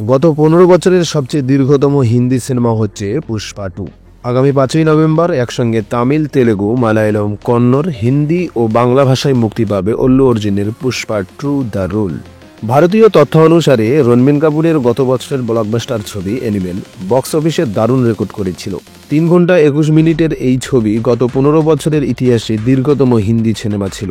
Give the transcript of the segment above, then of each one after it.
গত 15 বছরের সবচেয়ে দীর্ঘতম হিন্দি সিনেমা হচ্ছে পুষ্পা 2। আগামী 5ই নভেম্বর একসঙ্গে তামিল, তেলেগু, মালায়ালম, কন্নড়, হিন্দি ও বাংলা ভাষায় মুক্তি পাবে অল্লু অর্জুনের পুষ্পা 2 দ্য রুল। ভারতীয় তথ্য অনুসারে রণবীর কাপুরের গত বছরের ব্লকবাস্টার ছবি অ্যানিমেল বক্স অফিসে দারুণ রেকর্ড করেছিল। 3 ঘন্টা 21 মিনিটের এই ছবি গত 15 বছরের ইতিহাসে দীর্ঘতম হিন্দি সিনেমা ছিল।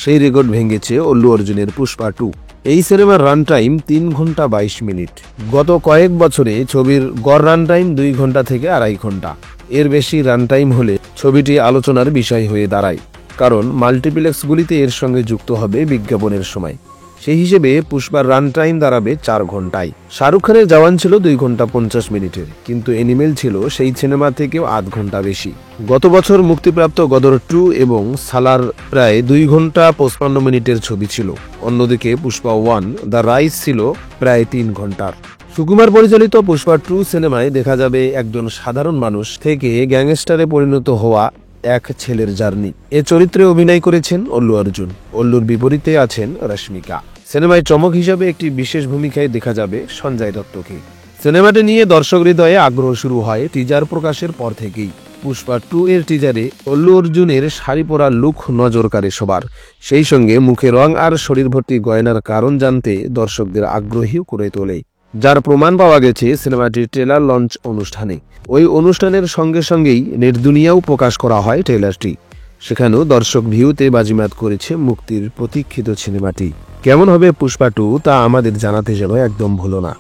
সেই রেকর্ড ভেঙেছে অল্লু অর্জুনের পুষ্পা 2। এই সিনেমার রান টাইম 3 ঘন্টা 22 মিনিট। গত কয়েক বছরে ছবির গড় রান টাইম 2 ঘন্টা থেকে 2.5 ঘন্টা। এর বেশি রান টাইম হলে ছবিটি আলোচনার বিষয় হয়ে দাঁড়ায়, কারণ মাল্টিপ্লেক্সগুলিতে এর সঙ্গে যুক্ত হবে বিজ্ঞাপনের সময়। সেই হিসেবে পুষ্পার রান টাইম দাঁড়াবে 4 ঘন্টায়। শাহরুখ খানের জওয়ান ছিল 2 ঘন্টা 50 মিনিটের, কিন্তু অ্যানিমেল ছিল সেই সিনেমা থেকেও 8 ঘন্টা বেশি। গত বছর মুক্তিপ্রাপ্ত গদর 2 এবং সালার প্রায় 2 ঘন্টা 55 মিনিটের ছবি ছিল। অন্যদিকে পুষ্পা 1 দ্য রাইজ ছিল প্রায় 3 ঘন্টার। সুকুমার পরিচালিত পুষ্পা 2 সিনেমায় দেখা যাবে একজন সাধারণ মানুষ থেকে গ্যাংস্টারে পরিণত হওয়া এক ছেলের জার্নি। এ চরিত্রে অভিনয় করেছেন অল্লু অর্জুন। অল্লুর বিপরীতে আছেন রশ্মিকা। সিনেমায় চমক হিসাবে একটি বিশেষ ভূমিকায় দেখা যাবে সঞ্জয় দত্তকে। সিনেমাটি নিয়ে দর্শক হৃদয়ে আগ্রহ শুরু হয় টিজার প্রকাশের পর থেকেই। পুষ্পা 2 এর টিজারে অল্লু অর্জুনের শাড়ি পরা লুক নজর কাড়ে সবার। সেই সঙ্গে মুখে রং আর শরীর ভর্তি গয়নার কারণ জানতে দর্শকদের আগ্রহী করে তোলে, যার প্রমাণ পাওয়া গেছে সিনেমাটির ট্রেলার লঞ্চ অনুষ্ঠানে। ওই অনুষ্ঠানের সঙ্গে সঙ্গেই নেট দুনিয়াও প্রকাশ করা হয় ট্রেলারটি। সেখানেও দর্শক ভিউতে বাজিমাত করেছে মুক্তির প্রতীক্ষিত সিনেমাটি। কেমন হবে পুষ্পা 2 তা আমাদের জানাতে যেন একদম ভুলো না।